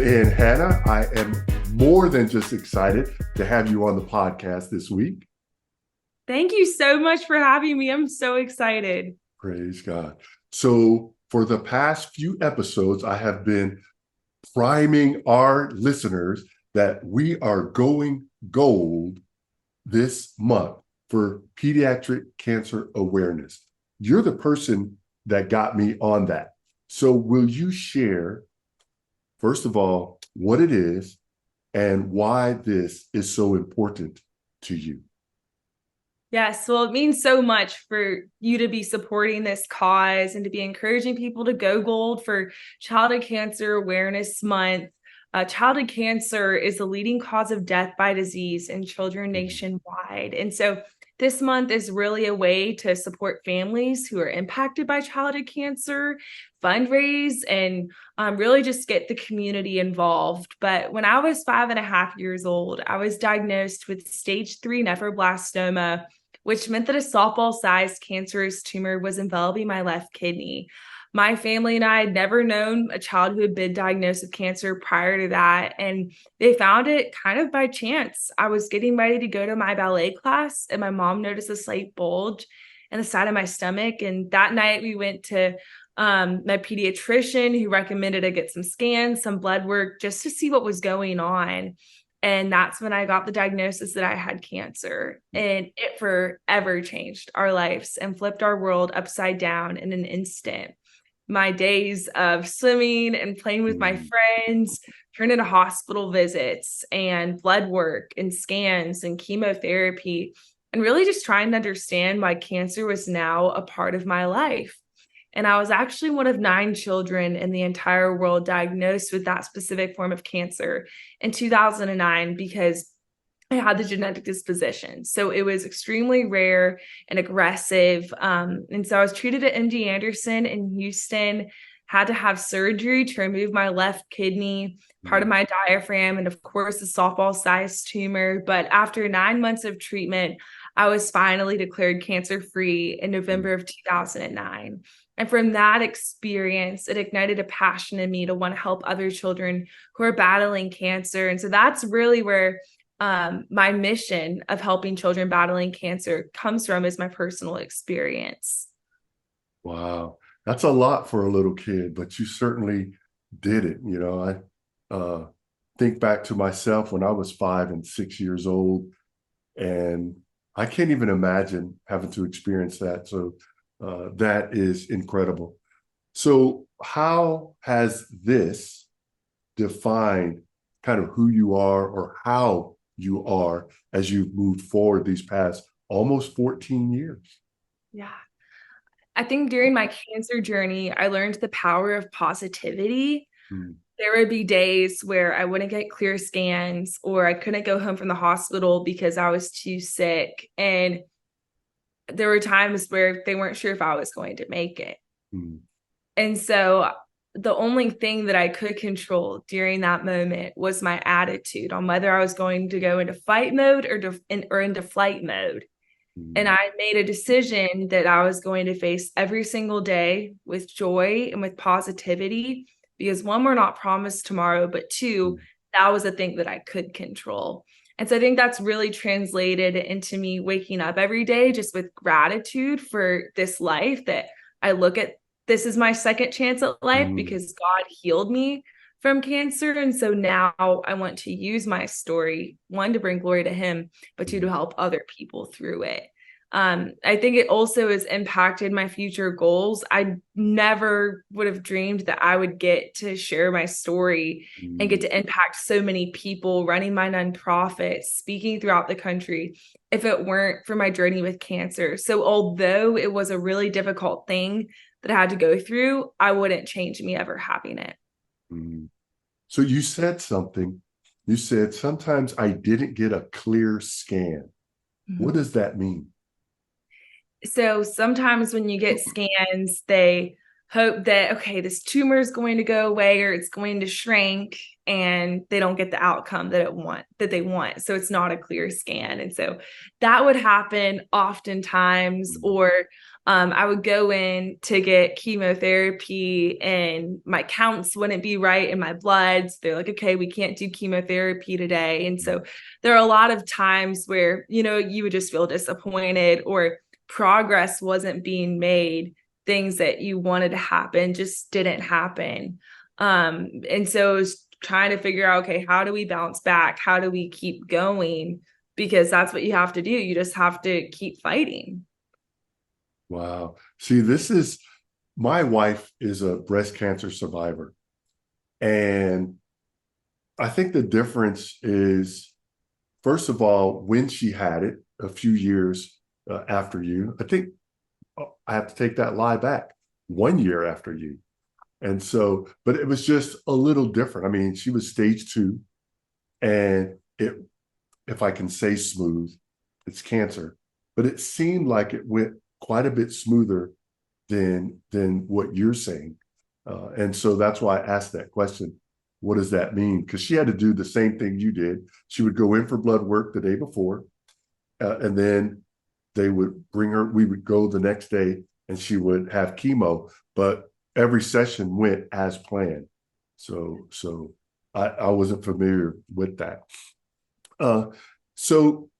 And Hannah, I am more than just excited to have you on the podcast this week. Thank you so much for having me. I'm so excited. Praise God. So, for the past few episodes, I have been priming our listeners that we are going gold this month for pediatric cancer awareness. You're the person that got me on that. So, will you share, first of all, what it is and why this is so important to you? Yes, well, it means so much for you to be supporting this cause and to be encouraging people to go gold for Childhood Cancer Awareness Month. Childhood cancer is the leading cause of death by disease in children nationwide. And so this month is really a way to support families who are impacted by childhood cancer, fundraise, and really just get the community involved. But when I was 5.5 years old, I was diagnosed with stage 3 nephroblastoma, which meant that a softball-sized cancerous tumor was enveloping my left kidney. My family and I had never known a child who had been diagnosed with cancer prior to that, and they found it kind of by chance. I was getting ready to go to my ballet class, and my mom noticed a slight bulge in the side of my stomach, and that night we went to my pediatrician, who recommended I get some scans, some blood work, just to see what was going on. And that's when I got the diagnosis that I had cancer. And it forever changed our lives and flipped our world upside down in an instant. My days of swimming and playing with my friends turned into hospital visits and blood work and scans and chemotherapy, and really just trying to understand why cancer was now a part of my life. And I was actually one of 9 children in the entire world diagnosed with that specific form of cancer in 2009 because I had the genetic disposition. So it was extremely rare and aggressive. And so I was treated at MD Anderson in Houston, had to have surgery to remove my left kidney, part of my diaphragm, and of course, a softball-sized tumor. But after 9 months of treatment, I was finally declared cancer-free in November of 2009. And from that experience, it ignited a passion in me to want to help other children who are battling cancer. And so that's really where my mission of helping children battling cancer comes from, is my personal experience. Wow, that's a lot for a little kid, but you certainly did it. I think back to myself when I was 5 and 6 years old, and I can't even imagine having to experience that. So that is incredible. So how has this defined kind of who you are or how you are as you've moved forward these past almost 14 years? Yeah. I think during my cancer journey, I learned the power of positivity. Mm. There would be days where I wouldn't get clear scans, or I couldn't go home from the hospital because I was too sick. And there were times where they weren't sure if I was going to make it. Mm. And so the only thing that I could control during that moment was my attitude on whether I was going to go into fight mode or into flight mode. And Mm. I made a decision that I was going to face every single day with joy and with positivity, because one, we're not promised tomorrow, but two, that was a thing that I could control. And so I think that's really translated into me waking up every day just with gratitude for this life, that I look at this is my second chance at life Mm. because God healed me from cancer. And so now I want to use my story, one, to bring glory to him, but two, to help other people through it. I think it also has impacted my future goals. I never would have dreamed that I would get to share my story and get to impact so many people, running my nonprofit, speaking throughout the country, if it weren't for my journey with cancer. So although it was a really difficult thing that I had to go through, I wouldn't change me ever having it. Mm. So you said something. You said, sometimes I didn't get a clear scan. What does that mean? So sometimes when you get scans, they hope that, okay, this tumor is going to go away or it's going to shrink. and they don't get the outcome that they want. So it's not a clear scan. And so that would happen oftentimes, or I would go in to get chemotherapy and my counts wouldn't be right in my bloods. They're like, okay, we can't do chemotherapy today. And so there are a lot of times where, you would just feel disappointed, or progress wasn't being made. Things that you wanted to happen just didn't happen. And so it was trying to figure out, okay, how do we bounce back? How do we keep going? Because that's what you have to do. You just have to keep fighting. Wow. See, my wife is a breast cancer survivor. And I think the difference is, first of all, when she had it a few years after you, I think I have to take that lie back, 1 year after you. And so, but it was just a little different. I mean, she was stage 2, and if I can say smooth, it's cancer, but it seemed like it went quite a bit smoother than what you're saying. And so that's why I asked that question. What does that mean? Because she had to do the same thing you did. She would go in for blood work the day before, and then they would bring her, we would go the next day and she would have chemo, but every session went as planned. So I wasn't familiar with that. So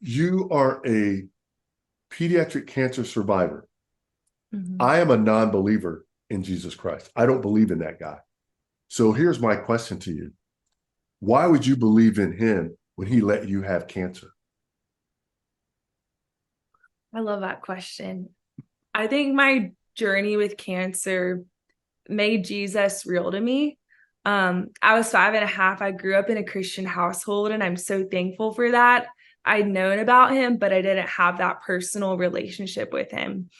you are a pediatric cancer survivor. Mm-hmm. I am a non-believer in Jesus Christ. I don't believe in that guy. So here's my question to you. Why would you believe in him when he let you have cancer? I love that question. I think my journey with cancer made Jesus real to me. I was 5.5. I grew up in a Christian household, and I'm so thankful for that. I'd known about him, but I didn't have that personal relationship with him.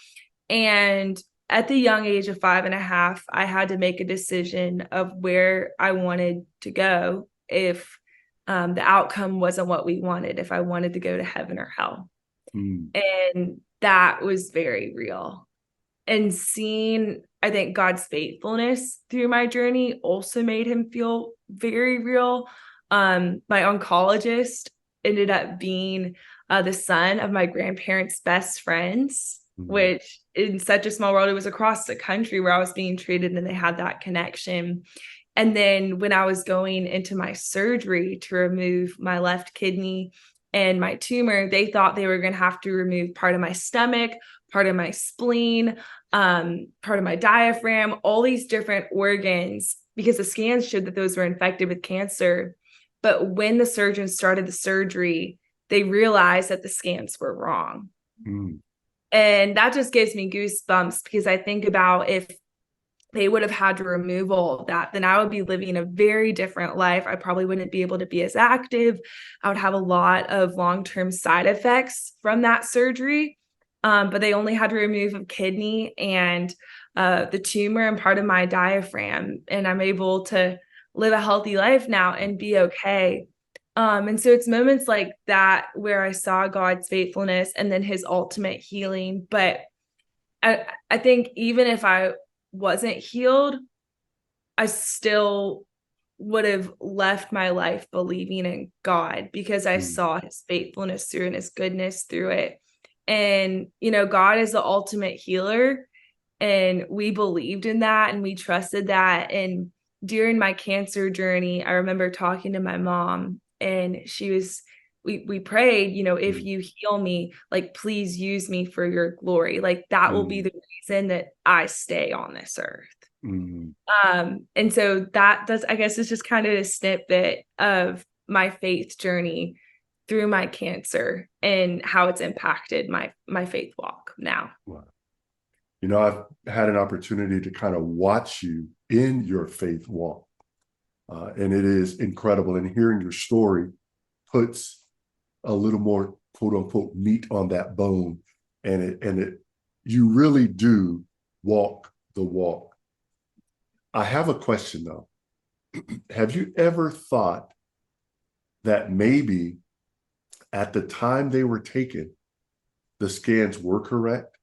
And at the young age of 5.5, I had to make a decision of where I wanted to go if the outcome wasn't what we wanted, if I wanted to go to heaven or hell. Mm. And that was very real. And seeing, I think, God's faithfulness through my journey also made him feel very real. My oncologist ended up being the son of my grandparents' best friends, which in such a small world, it was across the country where I was being treated, and they had that connection. And then when I was going into my surgery to remove my left kidney and my tumor, they thought they were going to have to remove part of my stomach, part of my spleen, part of my diaphragm, all these different organs, because the scans showed that those were infected with cancer. But when the surgeons started the surgery, they realized that the scans were wrong. Mm. And that just gives me goosebumps, because I think about if they would have had to remove all of that, then I would be living a very different life. I probably wouldn't be able to be as active. I would have a lot of long-term side effects from that surgery. But they only had to remove a kidney and the tumor and part of my diaphragm. And I'm able to live a healthy life now and be okay. And so it's moments like that where I saw God's faithfulness and then his ultimate healing. But I think even if I wasn't healed, I still would have left my life believing in God, because I saw his faithfulness through and his goodness through it. And, God is the ultimate healer, and we believed in that and we trusted that. And during my cancer journey, I remember talking to my mom, and we prayed, if you heal me, like, please use me for your glory. Like, that will be the reason that I stay on this earth. And so I guess it's just kind of a snippet of my faith journey through my cancer and how it's impacted my faith walk now. Wow. I've had an opportunity to kind of watch you in your faith walk. And it is incredible. And hearing your story puts a little more, quote unquote, meat on that bone. And you really do walk the walk. I have a question though. Have you ever thought that maybe at the time they were taken, the scans were correct?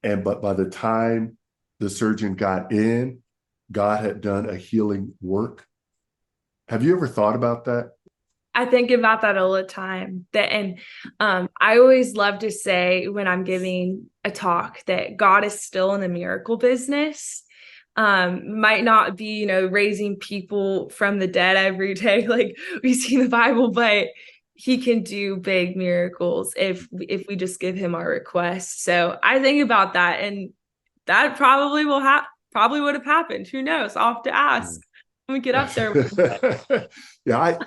But by the time the surgeon got in, God had done a healing work, Have you ever thought about that? I think about that all the time. I always love to say when I'm giving a talk that God is still in the miracle business. Might not be, raising people from the dead every day like we see in the Bible, but he can do big miracles if we just give him our request. So I think about that, and that probably would have happened. Who knows? I'll have to ask when we get up there. Yeah,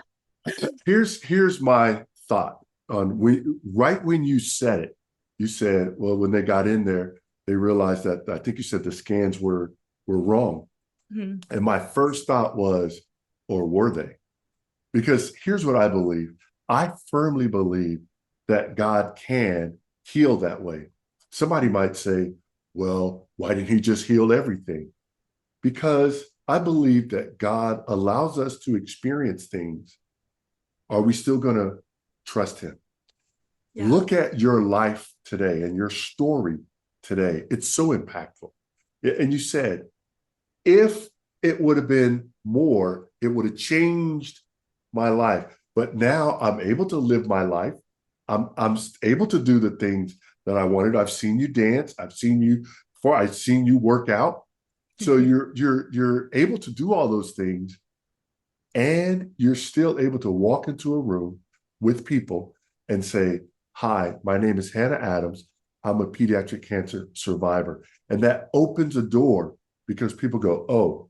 here's my thought on right when you said it, you said, well, when they got in there, they realized that I think you said the scans were wrong. Mhm. And my first thought was, or were they? Because here's what I believe. I firmly believe that God can heal that way. Somebody might say, well, why didn't he just heal everything? Because I believe that God allows us to experience things. Are we still going to trust him? Yeah. Look at your life today and your story today. It's so impactful. And you said, if it would have been more, it would have changed my life. But now I'm able to live my life. I'm able to do the things that I wanted. I've seen you dance. I've seen you work out. So you're able to do all those things, and you're still able to walk into a room with people and say, hi, my name is Hannah Adams. I'm a pediatric cancer survivor. And that opens a door because people go, oh,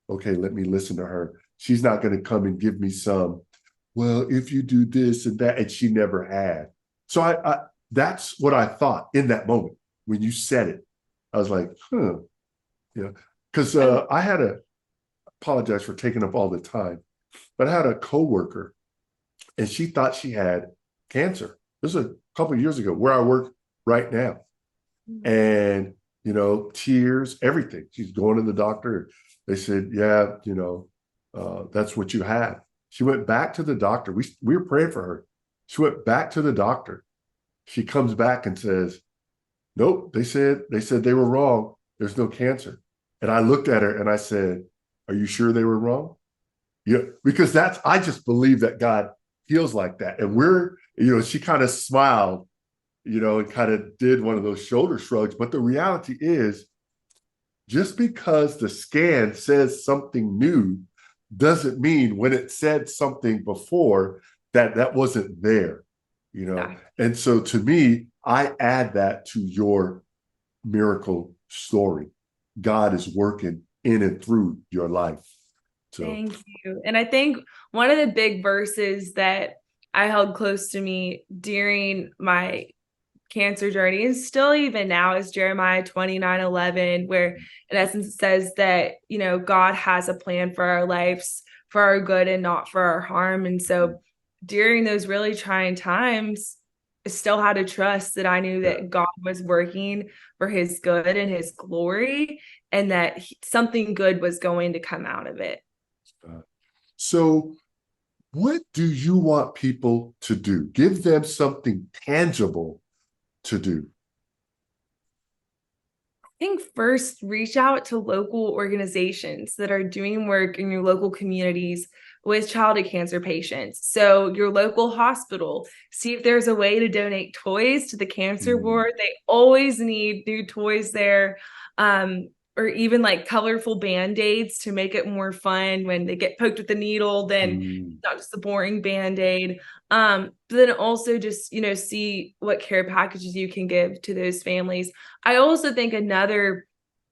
okay, let me listen to her. She's not going to come and give me some, well, if you do this and that, and she never had. So I that's what I thought in that moment when you said it. I was like, yeah, because I had to apologize for taking up all the time, but I had a coworker and she thought she had cancer. This was a couple of years ago where I work right now. And, tears, everything. She's going to the doctor. They said, yeah, that's what you have. She went back to the doctor. We were praying for her. She went back to the doctor. She comes back and says, nope, they said they were wrong. There's no cancer. And I looked at her and I said, are you sure they were wrong? Yeah, because I just believe that God heals like that. And she kind of smiled, and kind of did one of those shoulder shrugs. But the reality is, just because the scan says something new doesn't mean when it said something before that wasn't there, Yeah. And so to me, I add that to your miracle story. God is working in and through your life. So, Thank you. And I think one of the big verses that I held close to me during my cancer journey, and still even now, is Jeremiah 29:11, where in essence it says that, God has a plan for our lives, for our good and not for our harm. And so during those really trying times, I still had to trust that I knew yeah. that God was working for his good and his glory, and that something good was going to come out of it. So, what do you want people to do? Give them something tangible to do. Think first, reach out to local organizations that are doing work in your local communities with childhood cancer patients. So, your local hospital, see if there's a way to donate toys to the cancer Mm, ward. They always need new toys there. Or even like colorful band-aids to make it more fun when they get poked with the needle, then mm, not just a boring band-aid. But then also just, see what care packages you can give to those families. I also think another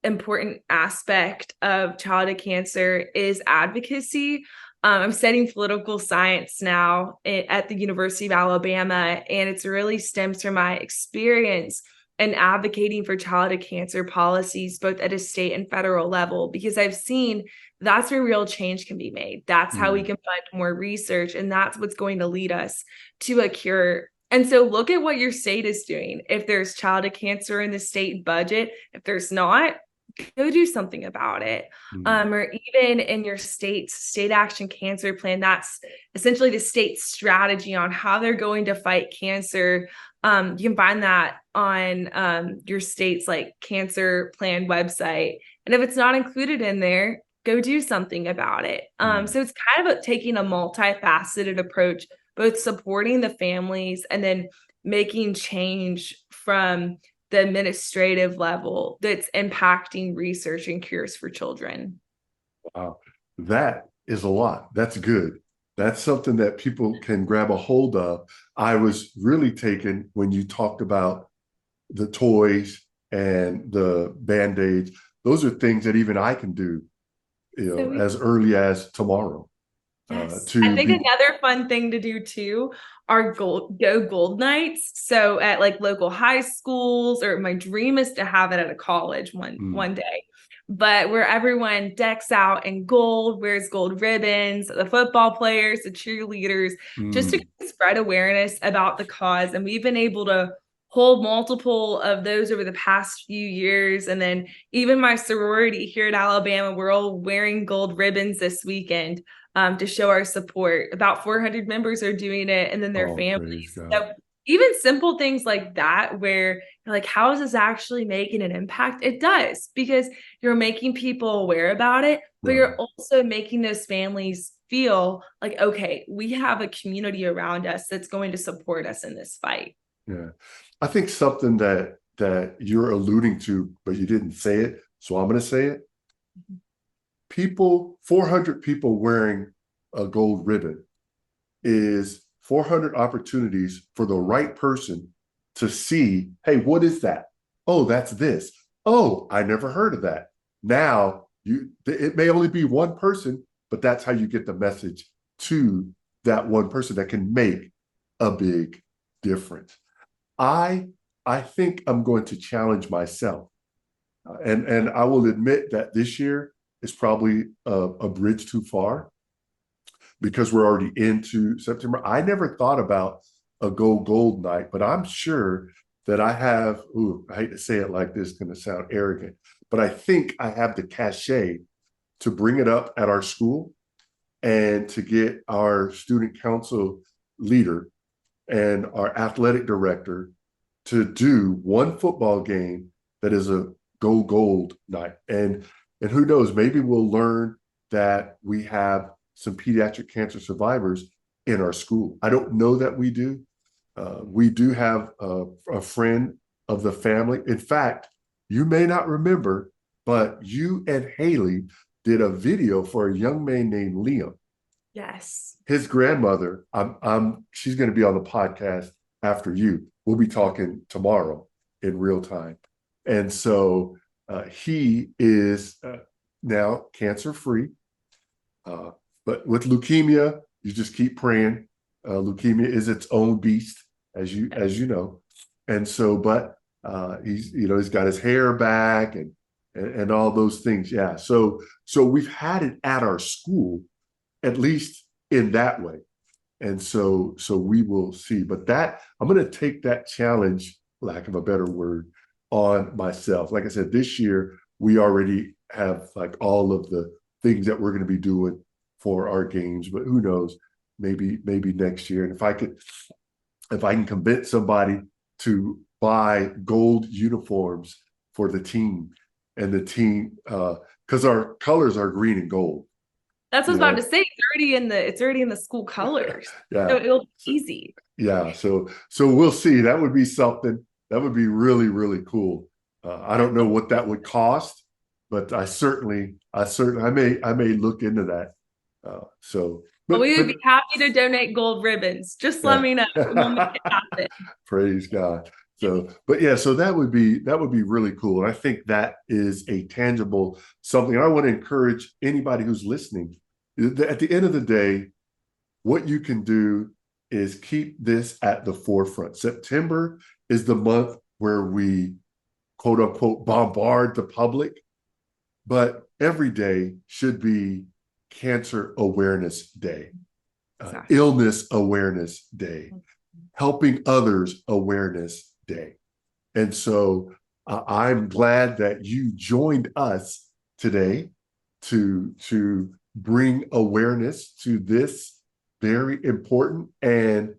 important aspect of childhood cancer is advocacy. I'm studying political science now at the University of Alabama, and it's really stems from my experience in advocating for childhood cancer policies, both at a state and federal level, because I've seen that's where real change can be made. That's how we mm, can fund more research, and that's what's going to lead us to a cure. And so look at what your state is doing. If there's childhood cancer in the state budget, if there's not, go do something about it. mm, Or even in your state's state action cancer plan, that's essentially the state's strategy on how they're going to fight cancer. You can find that on your state's like cancer plan website. And if it's not included in there, go do something about it. Mm. So it's kind of taking a multifaceted approach, both supporting the families and then making change from the administrative level that's impacting research and cures for children. Wow. That is a lot. That's good. That's something that people can grab a hold of. I was really taken when you talked about the toys and the band-aids. Those are things that even I can do, So as early as tomorrow, yes. I to think be. another fun thing to do too are go gold nights. So at like local high schools, or my dream is to have it at a college Mm, one day. But where everyone decks out in gold, wears gold ribbons, the football players, the cheerleaders, just to mm. spread awareness about the cause. And we've been able to hold multiple of those over the past few years. And then even my sorority here at Alabama, we're all wearing gold ribbons this weekend, to show our support. About 400 members are doing it, and then their Oh, praise families. God. So even simple things like that, where you're like, how is this actually making an impact? It does, because you're making people aware about it, but Right. you're also making those families feel like, okay, we have a community around us that's going to support us in this fight. Yeah. I think something that you're alluding to, but you didn't say it, so I'm going to say it. People, 400 people wearing a gold ribbon is 400 opportunities for the right person to see, hey, what is that? Oh, that's this. Oh, I never heard of that. Now, it may only be one person, but that's how you get the message to that one person that can make a big difference. I I think I'm going to challenge myself. And I will admit that this year is probably a bridge too far because we're already into September. I never thought about a gold night, but I'm sure that I have, ooh, I hate to say it like this, it's going to sound arrogant, but I think I have the cachet to bring it up at our school and to get our student council leader and our athletic director to do one football game that is a gold night. And who knows, maybe we'll learn that we have some pediatric cancer survivors in our school. I don't know that we do. We do have a friend of the family. In fact, you may not remember, but you and Haley did a video for a young man named Liam. Yes. His grandmother, she's going to be on the podcast after you. We'll be talking tomorrow in real time. And so he is now cancer free. But with leukemia, you just keep praying. Leukemia is its own beast, as you know. And so, but he's got his hair back and all those things. Yeah. So we've had it at our school, at least in that way. And so we will see. But that I'm going to take that challenge, lack of a better word, on myself. Like I said, this year we already have like all of the things that we're going to be doing for our games, but who knows? Maybe next year. And if I can convince somebody to buy gold uniforms for the team and the team, because our colors are green and gold, That's what I you was about to know. say. It's already in the school colors. So Yeah. it'll be So, easy. yeah. So we'll see. That would be something that would be really, really cool. I Yeah. don't know what that would cost, but I may look into that. So, Well, we would but be happy to donate gold ribbons. Just let yeah. me know. We'll make it happen. Praise God. So, but yeah, so that would be really cool. And I think that is a tangible something. I want to encourage anybody who's listening. At the end of the day, what you can do is keep this at the forefront. September is the month where we quote unquote bombard the public, but every day should be Cancer Awareness Day, Exactly. Illness Awareness Day, Helping Others Awareness Day. And so I'm glad that you joined us today to bring awareness to this very important and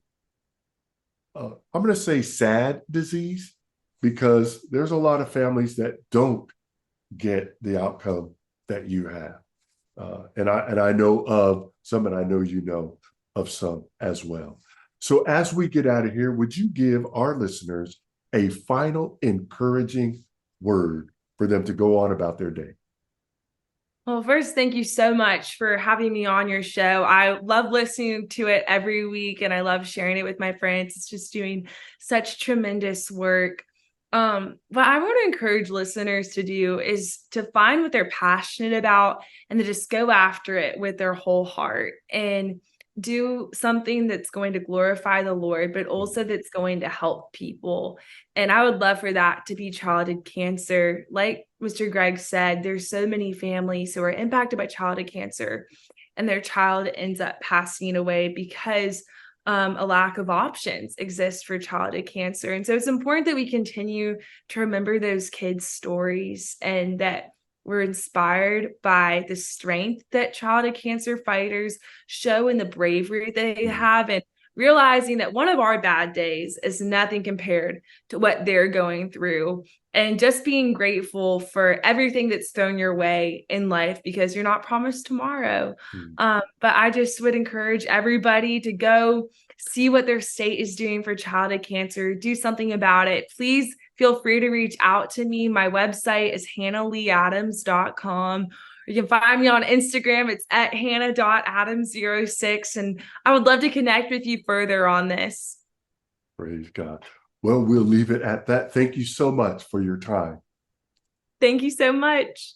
I'm going to say sad disease because there's a lot of families that don't get the outcome that you have. And I know of some, and I know you know of some as well. So as we get out of here, would you give our listeners a final encouraging word for them to go on about their day? Well, first, thank you so much for having me on your show. I love listening to it every week and I love sharing it with my friends. It's just doing such tremendous work. What I want to encourage listeners to do is to find what they're passionate about and to just go after it with their whole heart and do something that's going to glorify the Lord, but also that's going to help people. And I would love for that to be childhood cancer. Like Mr. Greg said, there's so many families who are impacted by childhood cancer and their child ends up passing away because a lack of options exists for childhood cancer. And so it's important that we continue to remember those kids' stories and that we're inspired by the strength that childhood cancer fighters show and the bravery they have, and realizing that one of our bad days is nothing compared to what they're going through. And just being grateful for everything that's thrown your way in life because you're not promised tomorrow. But I just would encourage everybody to go see what their state is doing for childhood cancer, do something about it. Please feel free to reach out to me. My website is hannahleeadams.com. You can find me on Instagram. It's at hannah.adams06. And I would love to connect with you further on this. Praise God. Well, we'll leave it at that. Thank you so much for your time. Thank you so much.